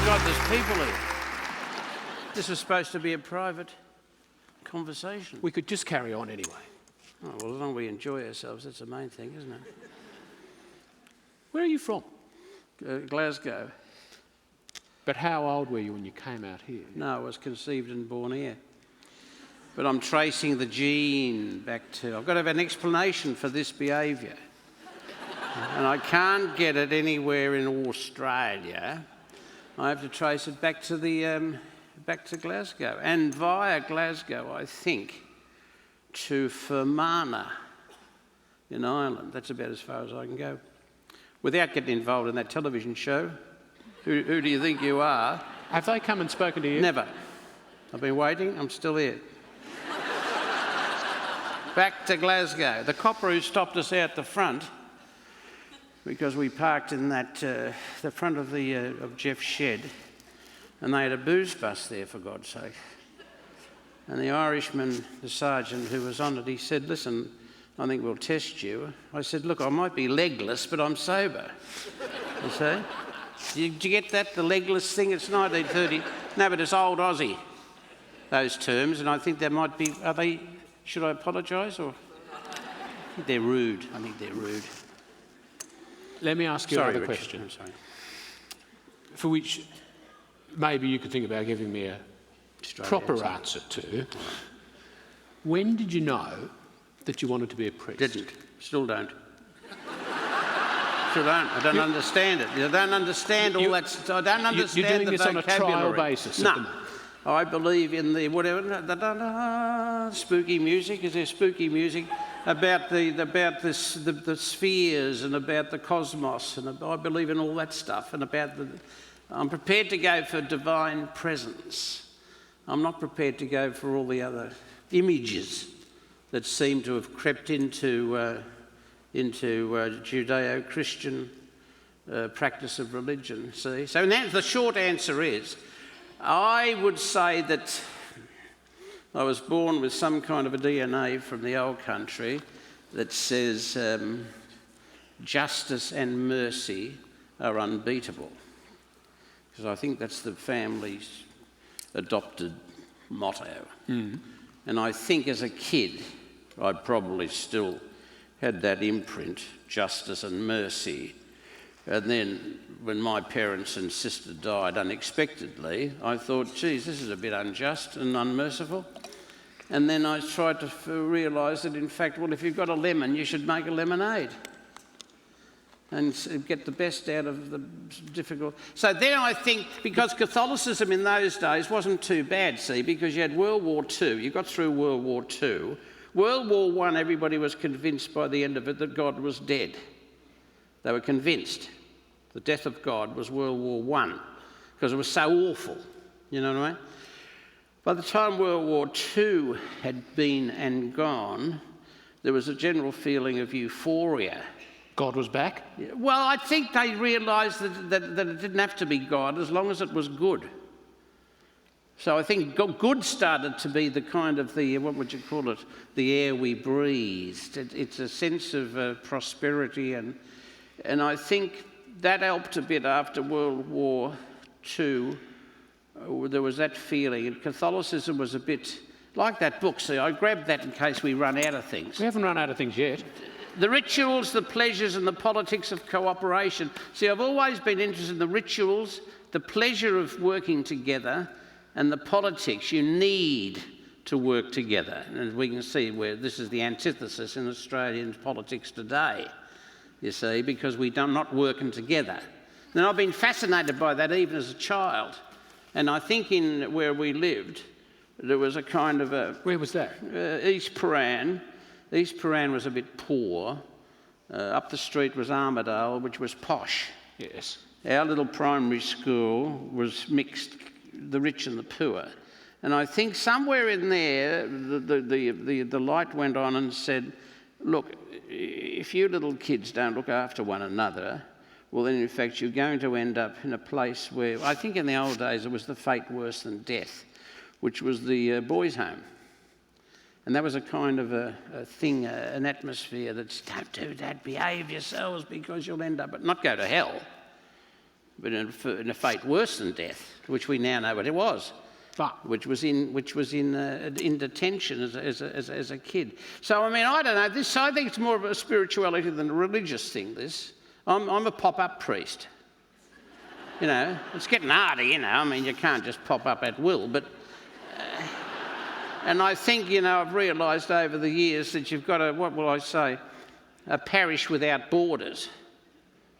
Oh, God, there's people here. This was supposed to be a private conversation. We could just carry on anyway. Oh, well, as long as we enjoy ourselves, that's the main thing, isn't it? Where are you from? Glasgow. But how old were you when you came out here? No, I was conceived and born here. But I'm tracing the gene back to... I've got to have an explanation for this behaviour. And I can't get it anywhere in Australia. I have to trace it back to back to Glasgow. And via Glasgow, I think, to Fermanagh in Ireland. That's about as far as I can go. Without getting involved in that television show. Who do you think you are? Have they come and spoken to you? Never. I've been waiting. I'm still here. Back to Glasgow. The copper who stopped us out the front, because we parked in that the front of of Jeff's shed, and they had a booze bus there, for God's sake. And the Irishman, the sergeant who was on it, he said, "Listen, I think we'll test you." I said, "Look, I might be legless, but I'm sober." You see? Did you get that, the legless thing? It's 1930. No, but it's old Aussie, those terms, and I think there might be... Are they... Should I apologise, or...? I think they're rude. I think they're rude. Let me ask you another question. I'm sorry. For which maybe you could think about giving me a proper answer to. When did you know that you wanted to be a priest? Didn't. Still don't. Still don't. I don't understand it. I don't understand all that. I don't understand You're doing the this on a trial basis? No. I believe in the whatever spooky music. Is there spooky music about the spheres and about the cosmos, and I believe in all that stuff. And about I'm prepared to go for divine presence. I'm not prepared to go for all the other images that seem to have crept into Judeo-Christian practice of religion. See, so now the short answer is, I would say that I was born with some kind of a DNA from the old country that says justice and mercy are unbeatable. Because I think that's the family's adopted motto. Mm. And I think as a kid, I'd probably still had that imprint, justice and mercy. And then when my parents and sister died unexpectedly, I thought, geez, this is a bit unjust and unmerciful. And then I tried to realise that, in fact, well, if you've got a lemon, you should make a lemonade and get the best out of the difficult. So then I think, because Catholicism in those days wasn't too bad, see, because you had World War II, you got through World War II. World War I, everybody was convinced by the end of it that God was dead. They were convinced. The death of God was World War I, because it was so awful, you know what I mean? By the time World War II had been and gone, there was a general feeling of euphoria. God was back? Well, I think they realised that it didn't have to be God as long as it was good. So I think good started to be the kind of what would you call it, the air we breathed. It's a sense of prosperity, and I think that helped a bit after World War II. There was that feeling, and Catholicism was a bit like that book. See, I grabbed that in case we run out of things. We haven't run out of things yet. The rituals, the pleasures, and the politics of cooperation. See, I've always been interested in the rituals, the pleasure of working together, and the politics. You need to work together. And we can see where this is the antithesis in Australian politics today, you see, because we're not working together. And I've been fascinated by that even as a child. And I think in where we lived, there was a kind of a... Where was that? East Paran. East Paran was a bit poor. Up the street was Armidale, which was posh. Yes. Our little primary school was mixed, the rich and the poor. And I think somewhere in there, the light went on and said, look, if you little kids don't look after one another, well, then, in fact, you're going to end up in a place where, I think in the old days, it was the fate worse than death, which was the boys' home. And that was a kind of a thing, an atmosphere that's, don't do that, behave yourselves, because you'll end up, but not go to hell, but in a fate worse than death, which we now know what it was. Which was in detention as a kid. So I mean, I don't know. I think it's more of a spirituality than a religious thing. I'm a pop-up priest. You know, it's getting harder. You know, I mean, you can't just pop up at will. But and I think, you know, I've realised over the years that you've got a parish without borders.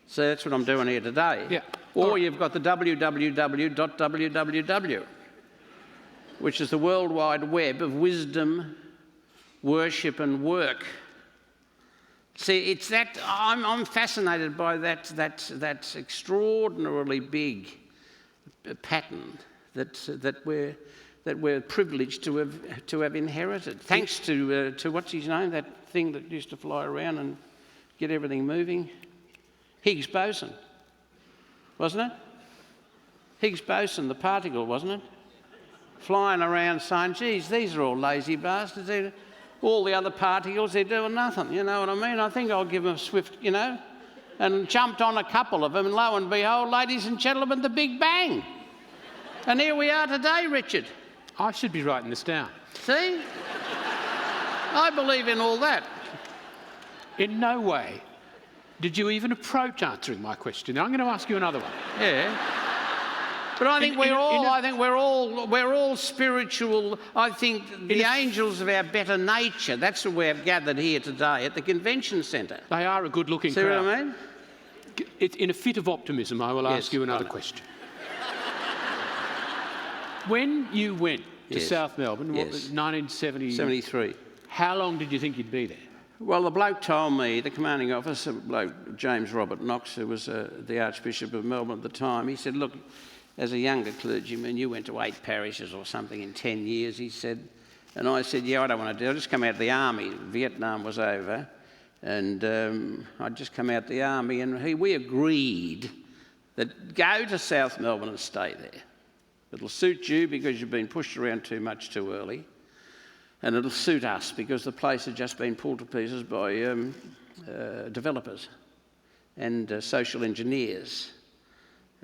So that's what I'm doing here today. Yeah. Or you've got the www, which is the World Wide Web of wisdom, worship and work. See, it's that I'm fascinated by that extraordinarily big pattern that we're privileged to have inherited. Thanks to what's his name, that thing that used to fly around and get everything moving, Higgs boson, wasn't it? Higgs boson, the particle, wasn't it? Flying around saying, geez, these are all lazy bastards. All the other particles, they're doing nothing, you know what I mean? I think I'll give them a swift, you know, and jumped on a couple of them, and lo and behold, ladies and gentlemen, the Big Bang. And here we are today, Richard. I should be writing this down. See? I believe in all that. In no way did you even approach answering my question. Now, I'm going to ask you another one. Yeah. But I think we're all spiritual. I think the angels of our better nature, that's what we've gathered here today at the convention centre. They are a good-looking crowd. See what I mean? In a fit of optimism, I will ask you another question. When you went to South Melbourne, what was 1970? 73. How long did you think you'd be there? Well, the bloke told me, the commanding officer, bloke James Robert Knox, who was the Archbishop of Melbourne at the time, he said, look, as a younger clergyman, you went to 8 parishes or something in 10 years, he said. And I said, yeah, I don't want to do it. I just come out of the army. Vietnam was over. And I'd just come out of the army. And we agreed that go to South Melbourne and stay there. It'll suit you because you've been pushed around too much too early. And it'll suit us because the place had just been pulled to pieces by developers and social engineers.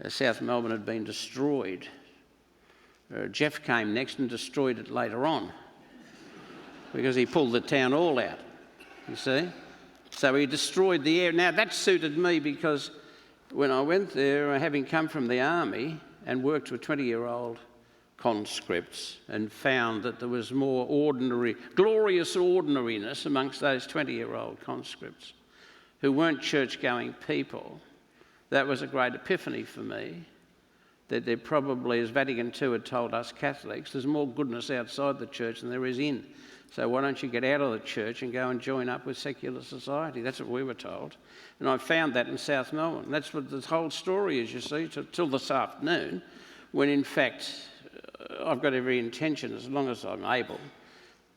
South Melbourne had been destroyed. Jeff came next and destroyed it later on because he pulled the town hall out, you see. So he destroyed the area. Now, that suited me because when I went there, having come from the army and worked with 20-year-old conscripts and found that there was more glorious ordinariness amongst those 20-year-old conscripts who weren't church-going people, that was a great epiphany for me, that there probably, as Vatican II had told us Catholics, there's more goodness outside the church than there is in. So why don't you get out of the church and go and join up with secular society? That's what we were told. And I found that in South Melbourne. That's what the whole story is, you see, till this afternoon, when in fact I've got every intention, as long as I'm able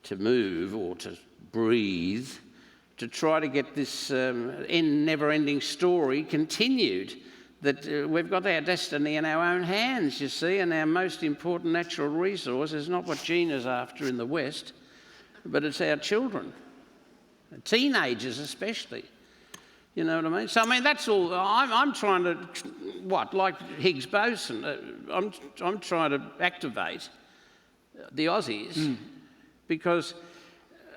to move or to breathe, to try to get this never-ending story continued, that we've got our destiny in our own hands, you see, and our most important natural resource is not what Gina's after in the West, but it's our children, teenagers especially. You know what I mean? So, I mean, that's all. I'm trying to, like Higgs boson, I'm trying to activate the Aussies because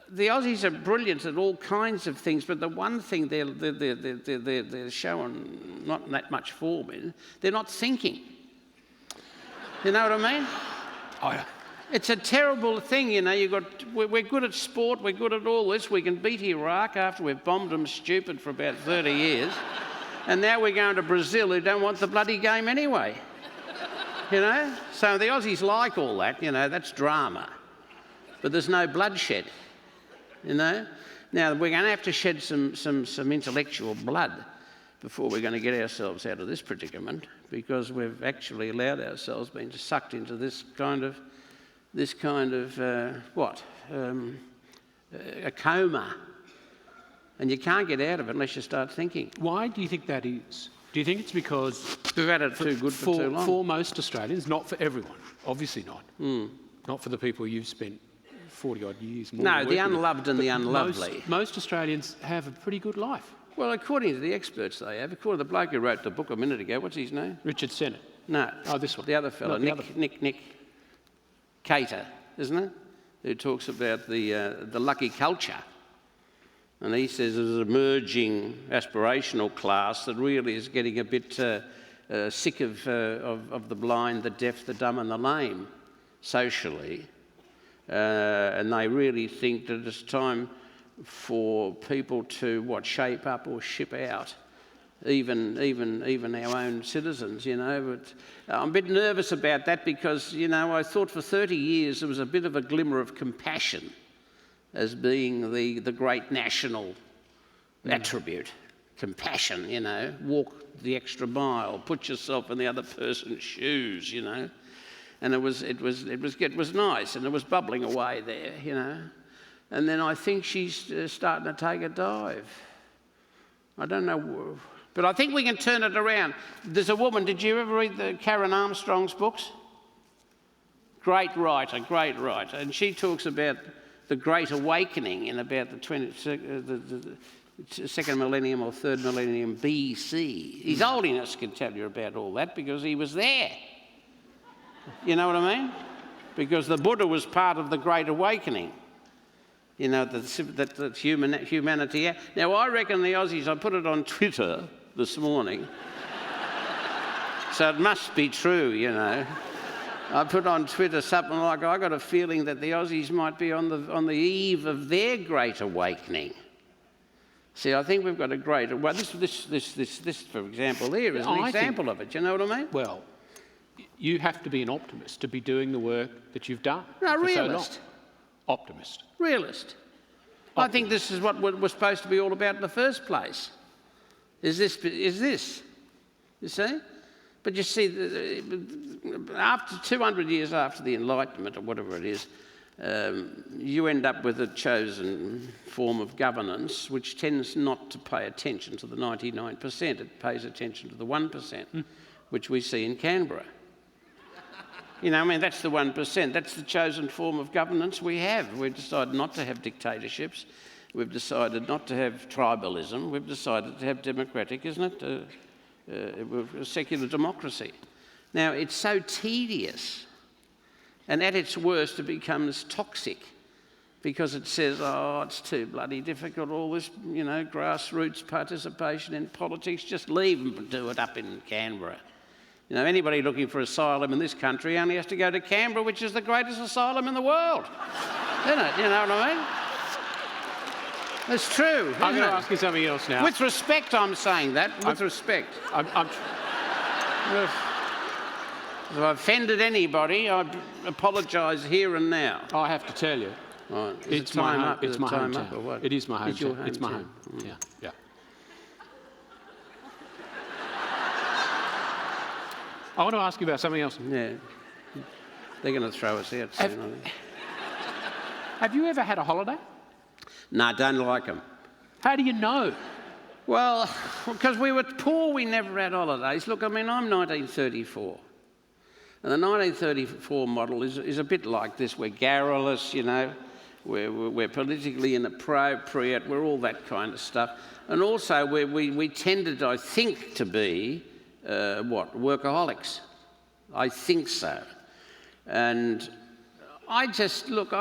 the Aussies are brilliant at all kinds of things, but the one thing they're showing not that much form in, they're not thinking. You know what I mean? It's a terrible thing, you know. We're good at sport, we're good at all this. We can beat Iraq after we've bombed them stupid for about 30 years. And now we're going to Brazil who don't want the bloody game anyway. You know? So the Aussies like all that, you know, that's drama. But there's no bloodshed, you know? Now, we're going to have to shed some intellectual blood before we're going to get ourselves out of this predicament, because we've actually allowed ourselves being sucked into this kind of a coma. And you can't get out of it unless you start thinking. Why do you think that is? Do you think it's because we've had it too good for too long? For most Australians, not for everyone, obviously not. Not for the people you've spent 40-odd years. No, the unloved and the unlovely. Most Australians have a pretty good life. Well, according to the experts they have, according to the bloke who wrote the book a minute ago, what's his name? Richard Sennett. No. Oh, this one. The other fellow, No, Nick Cater, isn't it? Who talks about the lucky culture. And he says there's an emerging aspirational class that really is getting a bit sick of the blind, the deaf, the dumb and the lame socially. And they really think that it's time for people to, shape up or ship out, even our own citizens, you know. But I'm a bit nervous about that because, you know, I thought for 30 years there was a bit of a glimmer of compassion as being the great national attribute. Compassion, you know, walk the extra mile, put yourself in the other person's shoes, you know. And it was nice, and it was bubbling away there, you know. And then I think she's starting to take a dive. I don't know, but I think we can turn it around. There's a woman, did you ever read the Karen Armstrong's books? Great writer, and she talks about the Great Awakening in about the second millennium or third millennium BC. His Holiness can tell you about all that because he was there. You know what I mean? Because the Buddha was part of the Great Awakening. You know, that humanity. Now, I reckon the Aussies, I put it on Twitter this morning, so it must be true, you know. I put on Twitter something like, I got a feeling that the Aussies might be on the eve of their Great Awakening. See, I think we've got a great... Well, this for example, there is an example of it. You know what I mean? Well, you have to be an optimist to be doing the work that you've done. No, for realist. So long. Optimist. Realist. I think this is what we're supposed to be all about in the first place. Is this. You see? But you see, after 200 years after the Enlightenment, or whatever it is, you end up with a chosen form of governance which tends not to pay attention to the 99%. It pays attention to the 1%, which we see in Canberra. You know, I mean, that's the 1%. That's the chosen form of governance we have. We've decided not to have dictatorships. We've decided not to have tribalism. We've decided to have democratic, isn't it? A secular democracy. Now, it's so tedious, and at its worst it becomes toxic because it says, oh, it's too bloody difficult, all this, you know, grassroots participation in politics, just leave them and do it up in Canberra. You know, anybody looking for asylum in this country only has to go to Canberra, which is the greatest asylum in the world. Isn't it? You know what I mean? It's true. I'm going to ask you something else now. With respect, I'm saying that. With respect. If I've offended anybody, I apologise here and now. I have to tell you, Right. it's my home. It's my hometown. It is my It's your hometown. It's my hometown. home. Yeah. I want to ask you about something else. Yeah. They're going to throw us out soon, I think. Have you ever had a holiday? No, I don't like them. How do you know? Well, because we were poor, we never had holidays. Look, I mean, I'm 1934. And the 1934 model is a bit like this. We're garrulous, you know. We're politically inappropriate. We're all that kind of stuff. And also, we tended, I think, to be, workaholics. I think so. And I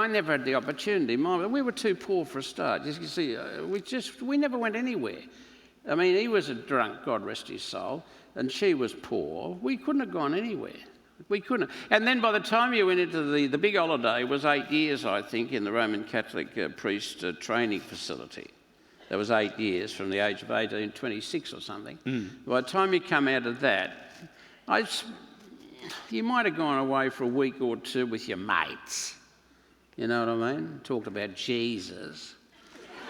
never had the opportunity. We were too poor for a start. You see, we never went anywhere. I mean, he was a drunk, God rest his soul, and she was poor. We couldn't have gone anywhere. We couldn't. And then by the time you went into the big holiday was 8 years, I think, in the Roman Catholic priest training facility. That was 8 years from the age of 18, 26 or something. By the time you come out of that, you might have gone away for a week or two with your mates. You know what I mean? Talked about Jesus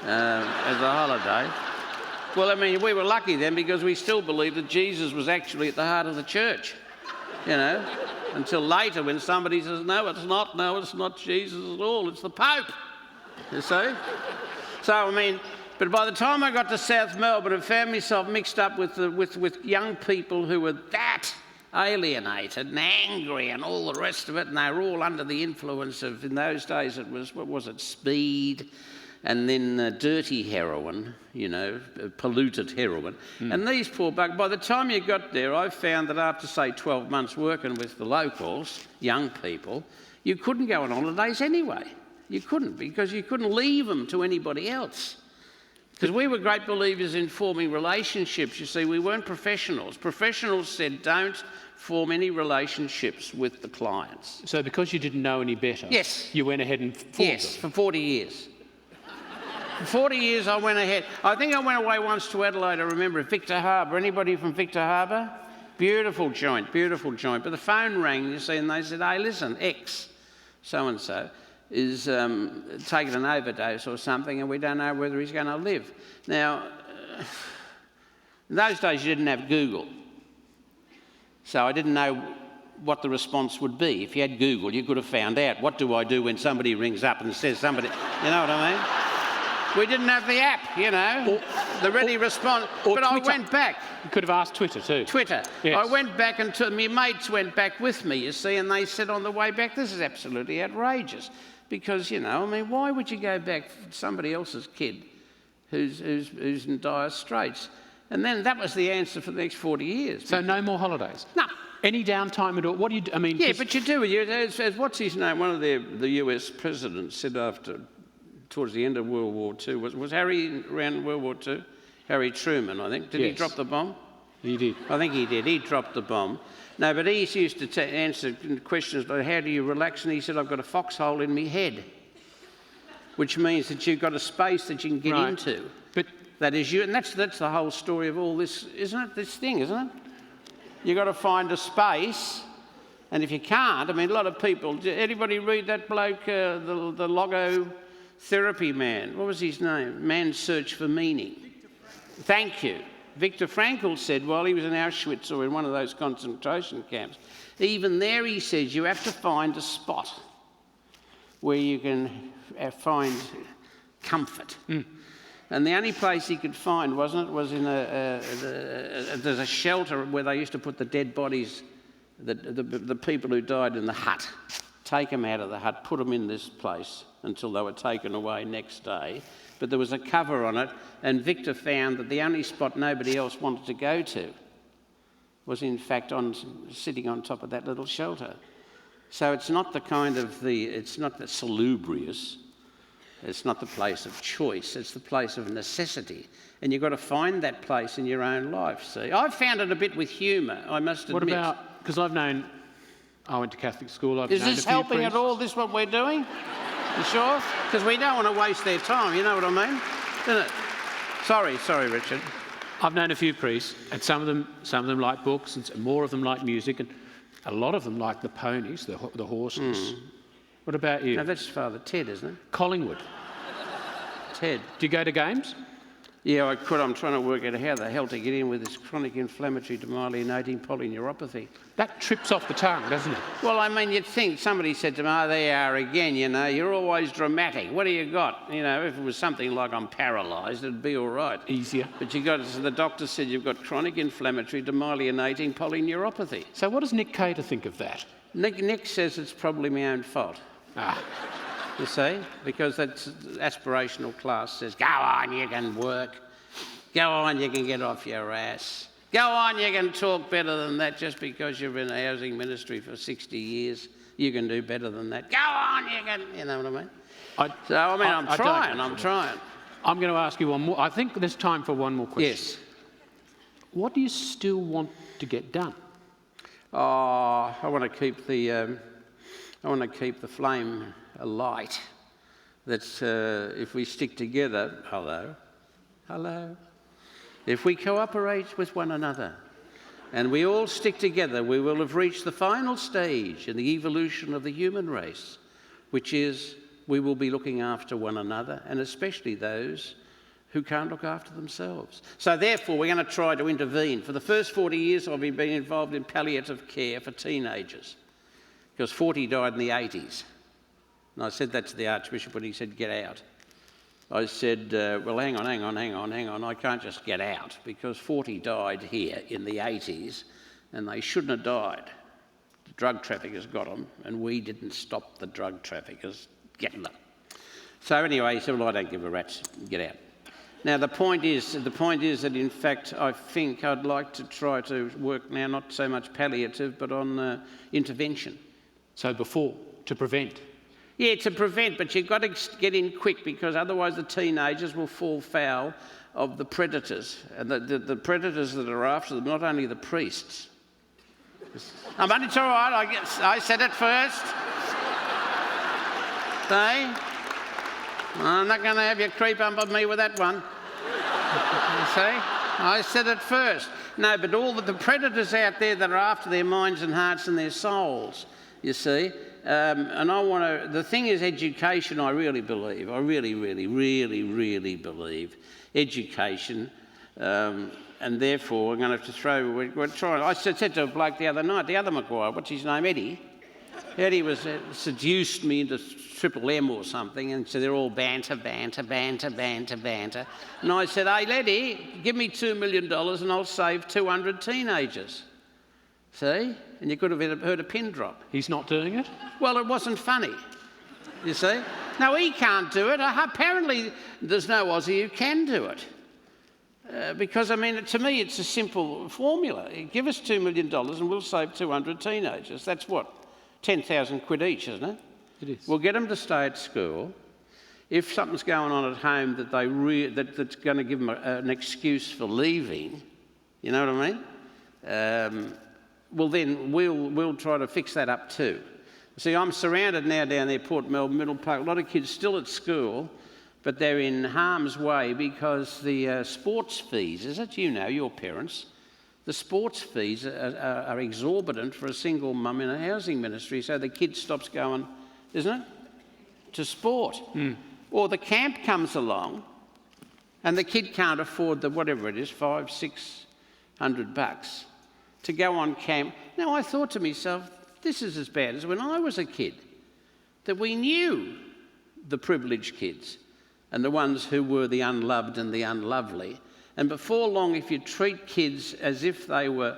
as a holiday. Well, I mean, we were lucky then because we still believed that Jesus was actually at the heart of the church, you know, until later when somebody says, no, it's not Jesus at all, it's the Pope, you see? So, I mean, but by the time I got to South Melbourne, I found myself mixed up with young people who were that alienated and angry and all the rest of it, and they were all under the influence of, in those days it was, speed, and then dirty heroin, you know, polluted heroin. And these poor buggers, by the time you got there, I found that after, say, 12 months working with the locals, young people, you couldn't go on holidays anyway. You couldn't, because you couldn't leave them to anybody else. Because we were great believers in forming relationships. You see, we weren't professionals. Professionals said, don't form any relationships with the clients. So because you didn't know any better, yes, you went ahead and formed yes, them? for 40 years. For 40 years I went ahead. I think I went away once to Adelaide, I remember, Victor Harbour. Anybody from Victor Harbour? Beautiful joint, beautiful joint. But the phone rang, you see, and they said, hey, listen, X, so-and-so, is taking an overdose or something, and we don't know whether he's going to live. Now, in those days you didn't have Google, so I didn't know what the response would be. If you had Google, you could have found out, what do I do when somebody rings up and says somebody, you know what I mean? We didn't have the app, you know, the ready response. But I went back. You could have asked Twitter too. Twitter. Yes. I went back and my mates went back with me, you see, and they said on the way back, this is absolutely outrageous. Because, you know, I mean, why would you go back for somebody else's kid who's in dire straits? And then that was the answer for the next 40 years. So no more holidays? No. Any downtime at all? What do you do? I mean, yeah, but you do. As what's his name? One of the US presidents said towards the end of World War II, was Harry around World War II? Harry Truman, I think. Did he drop the bomb? He did. I think he did. He dropped the bomb. No, but he used to answer questions like, how do you relax? And he said, I've got a foxhole in my head, which means that you've got a space that you can get into. But that is you, and that's the whole story of all this, isn't it? This thing, isn't it? You've got to find a space, and if you can't, I mean, a lot of people, anybody read that bloke, the logotherapy man? What was his name? Man's Search for Meaning. Thank you. Viktor Frankl said while he was in Auschwitz or in one of those concentration camps, even there he says you have to find a spot where you can find comfort. And the only place he could find, wasn't it, was in there's a shelter where they used to put the dead bodies, the people who died in the hut, take them out of the hut, put them in this place until they were taken away next day. But there was a cover on it, and Victor found that the only spot nobody else wanted to go to was in fact sitting on top of that little shelter. So it's not it's not the salubrious, it's not the place of choice, it's the place of necessity. And you've got to find that place in your own life, see. I've found it a bit with humour, I must admit. What about, because I went to Catholic school, Is this helping at all, this what we're doing? You sure? Because we don't want to waste their time, you know what I mean? Isn't it? Sorry, Richard. I've known a few priests, and some of them like books, and more of them like music, and a lot of them like the ponies, the horses. What about you? No, that's Father Ted, isn't it? Collingwood. Ted. Do you go to games? Yeah, I could. I'm trying to work out how the hell to get in with this chronic inflammatory demyelinating polyneuropathy. That trips off the tongue, doesn't it? Well, I mean, you'd think somebody said to me, oh, there you are again, you know, you're always dramatic. What do you got? You know, if it was something like I'm paralysed, it'd be all right. Easier. But the doctor said you've got chronic inflammatory demyelinating polyneuropathy. So what does Nick Cater think of that? Nick says it's probably my own fault. You see, because that's aspirational class says, go on, you can work. Go on, you can get off your ass. Go on, you can talk better than that just because you've been in the housing ministry for 60 years. You can do better than that. Go on, you can, you know what I mean? I'm trying. I'm going to ask you one more. I think there's time for one more question. Yes. What do you still want to get done? Oh, I want to keep the flame alight. That if we stick together, hello, if we cooperate with one another and we all stick together, we will have reached the final stage in the evolution of the human race, which is we will be looking after one another, and especially those who can't look after themselves. So therefore, we're going to try to intervene. For the first 40 years, I've been involved in palliative care for teenagers, because 40 died in the 80s. And I said that to the Archbishop when he said, get out. I said, well, hang on. I can't just get out, because 40 died here in the 80s, and they shouldn't have died. The drug traffickers got them, and we didn't stop the drug traffickers getting them. So anyway, he said, well, I don't give a rat's, get out. Now, the point is that, in fact, I think I'd like to try to work now, not so much palliative, but on intervention. So before, to prevent? Yeah, to prevent, but you've got to get in quick, because otherwise the teenagers will fall foul of the predators. And the predators that are after them, not only the priests. But it's all right, I said it first. See? I'm not going to have you creep up on me with that one. You see? I said it first. No, but all the predators out there that are after their minds and hearts and their souls, you see. And I want to... The thing is education, I really believe. I really, really, really, really believe education. And therefore, I'm going to have to throw... We're trying... I said to a bloke the other night, the other Maguire, what's his name, Eddie? Eddie was seduced me into Triple M or something, and so they're all banter. And I said, hey, Eddie, give me $2 million and I'll save 200 teenagers. See? And you could have heard a pin drop. He's not doing it? Well, it wasn't funny, you see. No, he can't do it. Apparently there's no Aussie who can do it. Because, I mean, to me, it's a simple formula. Give us $2 million and we'll save 200 teenagers. That's what? 10,000 quid each, isn't it? It is. We'll get them to stay at school. If something's going on at home that that's going to give them an excuse for leaving, you know what I mean? Well, then we'll try to fix that up too. See, I'm surrounded now down there, Port Melbourne, Middle Park, a lot of kids still at school, but they're in harm's way because the sports fees, is it? You know, your parents. The sports fees are exorbitant for a single mum in a housing ministry, so the kid stops going, isn't it, to sport. Or the camp comes along and the kid can't afford the, whatever it is, $500-600 to go on camp. Now, I thought to myself, this is as bad as when I was a kid, that we knew the privileged kids and the ones who were the unloved and the unlovely. And before long, if you treat kids as if they were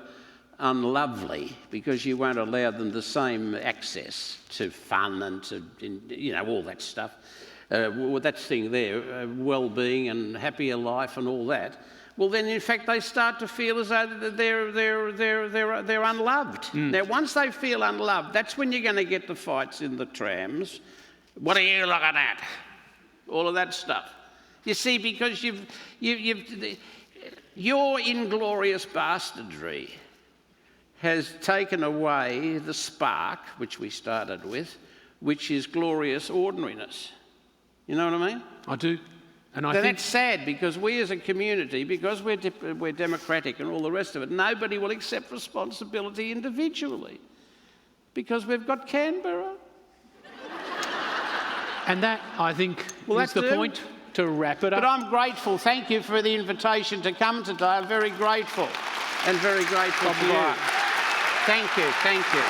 unlovely because you won't allow them the same access to fun and to, you know, all that stuff, that thing there, well-being and happier life and all that, well, then, in fact, they start to feel as though they're unloved. Now, once they feel unloved, that's when you're going to get the fights in the trams. What are you looking at? All of that stuff. You see, because your inglorious bastardry has taken away the spark, which we started with, which is glorious ordinariness. You know what I mean? I do. And I think that's sad, because we as a community, because we're democratic and all the rest of it, nobody will accept responsibility individually because we've got Canberra. And that, I think, is the point to wrap it up. But I'm grateful. Thank you for the invitation to come today. I'm very grateful and very grateful to you. Thank you. Thank you.